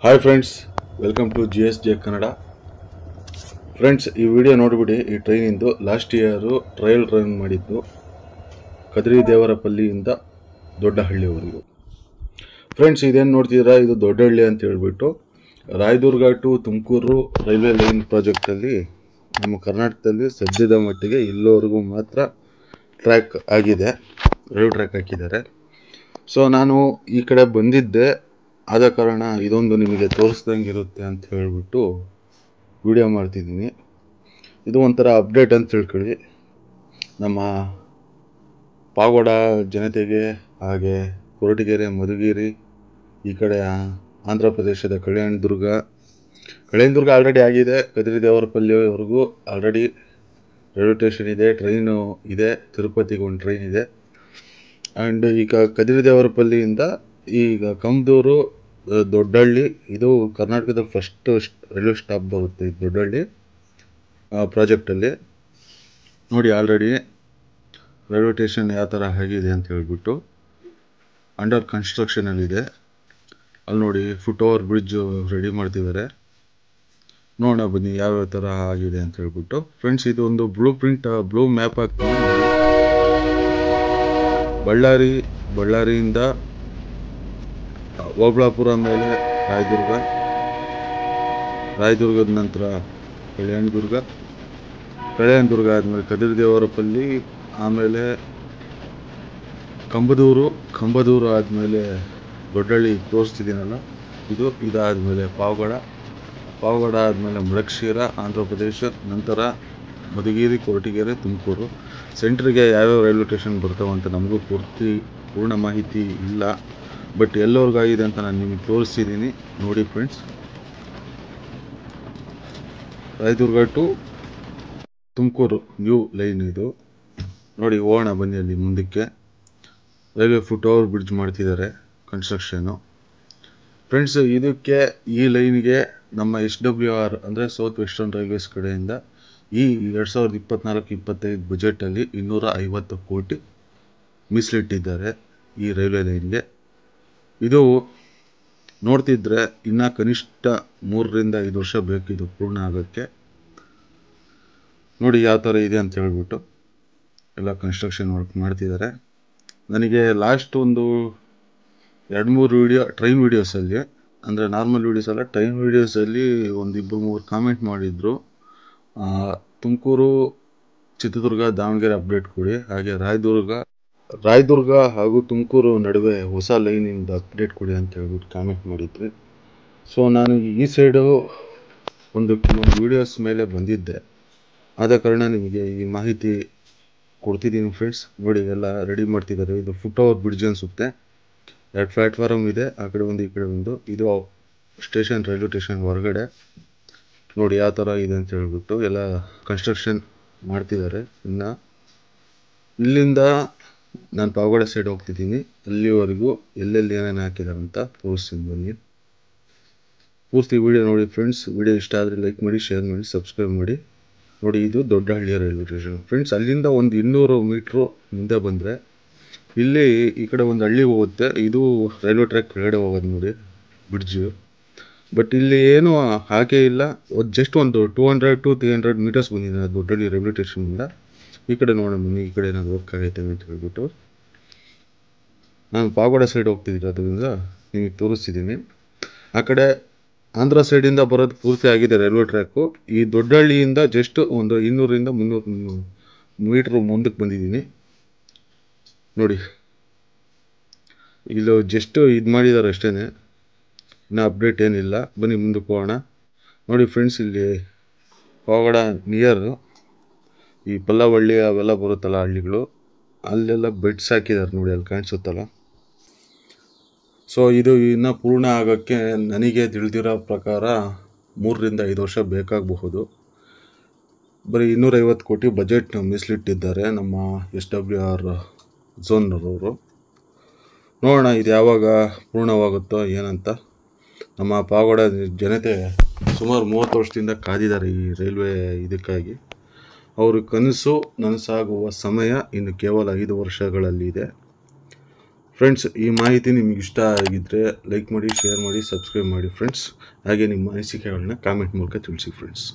Hi friends, welcome to GSJ Kannada. Friends, ಈ video ನೋಡಿಬಿಡಿ. ಈ ಟ್ರೈನಿಂದು ಲಾಸ್ಟ್ ಇಯರು ಟ್ರಯಲ್ ರನ್ ಮಾಡಿದ್ದು ಕದ್ರಿ ದೇವರಪಲ್ಲಿಯಿಂದ ದೊಡ್ಡಹಳ್ಳಿವರೆಗೂ. ಫ್ರೆಂಡ್ಸ್, ಇದೇನು ನೋಡ್ತಿದ್ದೀರಾ, ಇದು ದೊಡ್ಡಹಳ್ಳಿ ಅಂತ ಹೇಳ್ಬಿಟ್ಟು Rayadurga to Tumakuru railway line ಪ್ರಾಜೆಕ್ಟಲ್ಲಿ ನಮ್ಮ ಕರ್ನಾಟಕದಲ್ಲಿ ಸದ್ಯದ ಮಟ್ಟಿಗೆ ಇಲ್ಲಿವರೆಗೂ ಮಾತ್ರ ಟ್ರ್ಯಾಕ್ ಆಗಿದೆ, ರೈಲ್ವೆ ಟ್ರ್ಯಾಕ್ ಹಾಕಿದ್ದಾರೆ. ಸೊ ನಾನು ಈ ಕಡೆ ಬಂದಿದ್ದೆ, ಆದ ಕಾರಣ ಇದೊಂದು ನಿಮಗೆ ತೋರಿಸ್ದಂಗೆ ಇರುತ್ತೆ ಅಂತ ಹೇಳಿಬಿಟ್ಟು ವಿಡಿಯೋ ಮಾಡ್ತಿದ್ದೀನಿ. ಇದು ಒಂಥರ ಅಪ್ಡೇಟ್ ಅಂತ ತಿಳ್ಕೊಳ್ಳಿ. ನಮ್ಮ ಪಾವಗಡ ಜನತೆಗೆ, ಹಾಗೆ ಕೊರಟಗೆರೆ, ಮಧುಗಿರಿ, ಈ ಕಡೆ ಆಂಧ್ರ ಪ್ರದೇಶದ ಕಲ್ಯಾಣದುರ್ಗ ಆಲ್ರೆಡಿ ಆಗಿದೆ. ಕದ್ರಿ ದೇವರಪಲ್ಲಿವರೆಗೂ ಆಲ್ರೆಡಿ ರೈಲ್ವೆ ಸ್ಟೇಷನ್ ಇದೆ, ಟ್ರೈನು ಇದೆ, ತಿರುಪತಿಗೆ ಒಂದು ಟ್ರೈನ್ ಇದೆ. ಆ್ಯಂಡ್ ಈಗ ಕದ್ರಿ ದೇವರಪಲ್ಲಿಯಿಂದ ಈಗ ಕಮದೂರು, ದೊಡ್ಡಹಳ್ಳಿ, ಇದು ಕರ್ನಾಟಕದ ಫಸ್ಟ್ ರೈಲ್ವೆ ಸ್ಟಾಪ್ ಬರುತ್ತೆ ಇದು ದೊಡ್ಡಹಳ್ಳಿ ಪ್ರಾಜೆಕ್ಟಲ್ಲಿ. ನೋಡಿ, ಆಲ್ರೆಡಿ ರೈಲ್ವೆ ಸ್ಟೇಷನ್ ಯಾವ ಥರ ಆಗಿದೆ ಅಂತ ಹೇಳ್ಬಿಟ್ಟು ಅಂಡರ್ ಕನ್ಸ್ಟ್ರಕ್ಷನಲ್ಲಿದೆ. ಅಲ್ಲಿ ನೋಡಿ, ಫುಟ್ ಓವರ್ ಬ್ರಿಡ್ಜು ರೆಡಿ ಮಾಡ್ತಿದ್ದಾರೆ. ನೋಡೋಣ ಬನ್ನಿ ಯಾವ್ಯಾವ ಥರ ಆಗಿದೆ ಅಂತ ಹೇಳ್ಬಿಟ್ಟು. ಫ್ರೆಂಡ್ಸ್, ಇದು ಒಂದು ಬ್ಲೂ ಮ್ಯಾಪ್ ಹಾಕ್ತೀನಿ. ಬಳ್ಳಾರಿಯಿಂದ ಓಬಳಾಪುರ ಮೇಲೆ ರಾಯದುರ್ಗದ ನಂತರ ಕಲ್ಯಾಣದುರ್ಗ ಆದಮೇಲೆ ಕದ್ರಿ ದೇವರಪಲ್ಲಿ, ಆಮೇಲೆ ಕಂಬದೂರು ಆದಮೇಲೆ ದೊಡ್ಡಹಳ್ಳಿ ತೋರಿಸ್ತಿದ್ದೀನಲ್ಲ ಇದಾದಮೇಲೆ ಪಾವಗಡ ಆದಮೇಲೆ ಮಡಕ್ಷೀರ, ಆಂಧ್ರ ಪ್ರದೇಶ, ನಂತರ ಮಧುಗಿರಿ, ಕೊರಟಗೆರೆ, ತುಮಕೂರು. ಸೆಂಟ್ರಿಗೆ ಯಾವ್ಯಾವ ರೈಲ್ವೆ ಸ್ಟೇಷನ್ ಬರ್ತಾವಂತ ನಮಗೂ ಪೂರ್ಣ ಮಾಹಿತಿ ಇಲ್ಲ, ಬಟ್ ಎಲ್ಲರಿಗಾಗಿದೆ ಅಂತ ನಾನು ನಿಮಗೆ ತೋರಿಸ್ತಿದ್ದೀನಿ. ನೋಡಿ friends, Rayadurga to Tumakuru new line ಇದು. ನೋಡಿ, ಹೋಗೋಣ ಬನ್ನಿ ಅಲ್ಲಿ ಮುಂದಕ್ಕೆ. ರೈಲ್ವೆ ಫುಟ್ ಓವರ್ ಬ್ರಿಡ್ಜ್ ಮಾಡ್ತಿದ್ದಾರೆ, ಕನ್ಸ್ಟ್ರಕ್ಷನ್ನು. ಫ್ರೆಂಡ್ಸ್, ಈ ಲೈನ್ಗೆ ನಮ್ಮ SWR ಅಂದರೆ ಸೌತ್ ವೆಸ್ಟರ್ನ್ ರೈಲ್ವೇಸ್ ಕಡೆಯಿಂದ ಈ 2024-25 ಬಜೆಟಲ್ಲಿ 250 ಕೋಟಿ ಮೀಸಲಿಟ್ಟಿದ್ದಾರೆ ಈ ರೈಲ್ವೆ ಲೈನ್ಗೆ. ಇದು ನೋಡ್ತಿದ್ರೆ ಇನ್ನೂ ಕನಿಷ್ಠ 3-5 ವರ್ಷ ಬೇಕು ಇದು ಪೂರ್ಣ ಆಗೋಕ್ಕೆ. ನೋಡಿ ಯಾವ ಥರ ಇದೆ ಅಂತ ಹೇಳ್ಬಿಟ್ಟು ಎಲ್ಲ ಕನ್ಸ್ಟ್ರಕ್ಷನ್ ವರ್ಕ್ ಮಾಡ್ತಿದ್ದಾರೆ. ನನಗೆ ಲಾಸ್ಟ್ ಒಂದು 2-3 ಟ್ರೈನ್ ವೀಡಿಯೋಸಲ್ಲಿ, ಅಂದರೆ ನಾರ್ಮಲ್ ವೀಡಿಯೋಸ್ ಅಲ್ಲ, ಟ್ರೈನ್ ವೀಡಿಯೋಸಲ್ಲಿ ಒಂದು 2-3 ಕಾಮೆಂಟ್ ಮಾಡಿದರು, ತುಮಕೂರು, ಚಿತ್ರದುರ್ಗ, ದಾವಣಗೆರೆ ಅಪ್ಡೇಟ್ ಕೊಡಿ, ಹಾಗೆ ರಾಯದುರ್ಗ ಹಾಗೂ ತುಮಕೂರು ನಡುವೆ ಹೊಸ ಲೈನಿಂದ ಅಪ್ಡೇಟ್ ಕೊಡಿ ಅಂತ ಹೇಳ್ಬಿಟ್ಟು ಕಾಮೆಂಟ್ ಮಾಡಿದ್ರಿ. ಸೊ ನಾನು ಈ ಸೈಡು ಕೆಲವೊಂದು ವೀಡಿಯೋಸ್ ಮೇಲೆ ಬಂದಿದ್ದೆ, ಆದ ಕಾರಣ ನಿಮಗೆ ಈ ಮಾಹಿತಿ ಕೊಡ್ತಿದ್ದೀನಿ. ಫ್ರೆಂಡ್ಸ್, ನೋಡಿ ಎಲ್ಲ ರೆಡಿ ಮಾಡ್ತಿದ್ದಾರೆ. ಇದು ಫುಟ್ ಓವರ್ ಬ್ರಿಡ್ಜ್ ಅನಿಸುತ್ತೆ. 2 ಪ್ಲ್ಯಾಟ್ಫಾರ್ಮ್ ಇದೆ, ಆ ಕಡೆ ಒಂದು ಈ ಕಡೆ ಒಂದು. ಇದು ರೈಲ್ವೆ ಸ್ಟೇಷನ್ ಹೊರಗಡೆ. ನೋಡಿ ಯಾವ ಥರ ಇದೆ ಅಂತ ಹೇಳ್ಬಿಟ್ಟು ಎಲ್ಲ ಕನ್ಸ್ಟ್ರಕ್ಷನ್ ಮಾಡ್ತಿದ್ದಾರೆ. ಇನ್ನು ಇಲ್ಲಿಂದ ನಾನು ಪಾವಗಡ ಸೈಡ್ ಹೋಗ್ತಿದ್ದೀನಿ, ಅಲ್ಲಿವರೆಗೂ ಎಲ್ಲೆಲ್ಲಿ ಏನೇನು ಹಾಕಿದ್ದಾರೆ ಅಂತ ತೋರಿಸ್ತೀನಿ ಬನ್ನಿ. ಪೂರ್ತಿ ವಿಡಿಯೋ ನೋಡಿ ಫ್ರೆಂಡ್ಸ್. ವಿಡಿಯೋ ಇಷ್ಟ ಆದರೆ ಲೈಕ್ ಮಾಡಿ, ಶೇರ್ ಮಾಡಿ, ಸಬ್ಸ್ಕ್ರೈಬ್ ಮಾಡಿ. ನೋಡಿ, ಇದು ದೊಡ್ಡಹಳ್ಳಿಯ ರೈಲ್ವೆ ಸ್ಟೇಷನ್. ಫ್ರೆಂಡ್ಸ್, ಅಲ್ಲಿಂದ ಒಂದು 200 ಮೀಟ್ರು ಮುಂದೆ ಬಂದರೆ ಇಲ್ಲಿ ಈ ಕಡೆ ಒಂದು ಹಳ್ಳಿ ಹೋಗುತ್ತೆ. ಇದು ರೈಲ್ವೆ ಟ್ರ್ಯಾಕ್ ಕೆಳಗಡೆ ಹೋಗೋದು ನೋಡಿ, ಬ್ರಿಡ್ಜು. ಬಟ್ ಇಲ್ಲಿ ಏನೂ ಹಾಕೇ ಇಲ್ಲ. ಜಸ್ಟ್ ಒಂದು 200-300 ಮೀಟರ್ಸ್ ಬಂದಿದೆ ದೊಡ್ಡಹಳ್ಳಿ ರೈಲ್ವೆ ಸ್ಟೇಷನಿಂದ. ಈ ಕಡೆ ನೋಡೋಣ ಬನ್ನಿ, ಈ ಕಡೆ ಏನಾದ್ರು ವರ್ಕ್ ಆಗೈತೆ ಅಂತ ಹೇಳ್ಬಿಟ್ಟು. ನಾನು ಪಾವಗಡ ಸೈಡ್ ಹೋಗ್ತಿದ್ದೀನಿ, ಅದರಿಂದ ನಿಮಗೆ ತೋರಿಸ್ತಿದ್ದೀನಿ. ಆ ಕಡೆ ಆಂಧ್ರ ಸೈಡಿಂದ ಬರೋದು ಪೂರ್ತಿ ಆಗಿದೆ ರೈಲ್ವೆ ಟ್ರ್ಯಾಕು. ಈ ದೊಡ್ಡಹಳ್ಳಿಯಿಂದ ಜಸ್ಟ್ ಒಂದು 200-300 ಮೀಟ್ರ್ ಮುಂದಕ್ಕೆ ಬಂದಿದ್ದೀನಿ. ನೋಡಿ, ಇಲ್ಲಿ ಜಸ್ಟ್ ಇದು ಮಾಡಿದ್ದಾರೆ ಅಷ್ಟೇ, ಇನ್ನೂ ಅಪ್ಡೇಟ್ ಏನಿಲ್ಲ. ಬನ್ನಿ ಮುಂದಕ್ಕೆ ಹೋಗೋಣ. ನೋಡಿ ಫ್ರೆಂಡ್ಸ್, ಇಲ್ಲಿ ಪಾವಗಡ ನಿಯರು ಈ ಪಲ್ಲವಳ್ಳಿ ಅವೆಲ್ಲ ಬರುತ್ತಲ್ಲ ಹಳ್ಳಿಗಳು, ಅಲ್ಲೆಲ್ಲ ಬೆಡ್ಸ್ ಹಾಕಿದ್ದಾರೆ ನೋಡಿ, ಅಲ್ಲಿ ಕಾಣಿಸುತ್ತಲ್ಲ. ಸೊ ಇದು ಇನ್ನೂ ಪೂರ್ಣ ಆಗೋಕ್ಕೆ ನನಗೆ ತಿಳಿದಿರೋ ಪ್ರಕಾರ 3-5 ವರ್ಷ ಬೇಕಾಗಬಹುದು. ಬರೀ 250 ಕೋಟಿ ಬಜೆಟ್ ಮೀಸಲಿಟ್ಟಿದ್ದಾರೆ ನಮ್ಮ SWR ಝೋನ್ನವರು. ನೋಡೋಣ ಇದು ಯಾವಾಗ ಪೂರ್ಣವಾಗುತ್ತೋ ಏನಂತ. ನಮ್ಮ ಪಾವಗಡ ಜನತೆ ಸುಮಾರು 30 ವರ್ಷದಿಂದ ಕಾದಿದ್ದಾರೆ ಈ ರೈಲ್ವೆ ಇದಕ್ಕಾಗಿ. ಅವ್ರ ಕನಸು ನನಸಾಗುವ ಸಮಯ ಇನ್ನು ಕೇವಲ 5 ವರ್ಷಗಳಲ್ಲಿದೆ. ಫ್ರೆಂಡ್ಸ್, ಈ ಮಾಹಿತಿ ನಿಮಗೆ ಇಷ್ಟ ಆಗಿದ್ದರೆ ಲೈಕ್ ಮಾಡಿ, ಶೇರ್ ಮಾಡಿ, ಸಬ್ಸ್ಕ್ರೈಬ್ ಮಾಡಿ ಫ್ರೆಂಡ್ಸ್. ಹಾಗೆ ನಿಮ್ಮ ಅನಿಸಿಕೆಗಳನ್ನ ಕಾಮೆಂಟ್ ಮೂಲಕ ತಿಳಿಸಿ ಫ್ರೆಂಡ್ಸ್.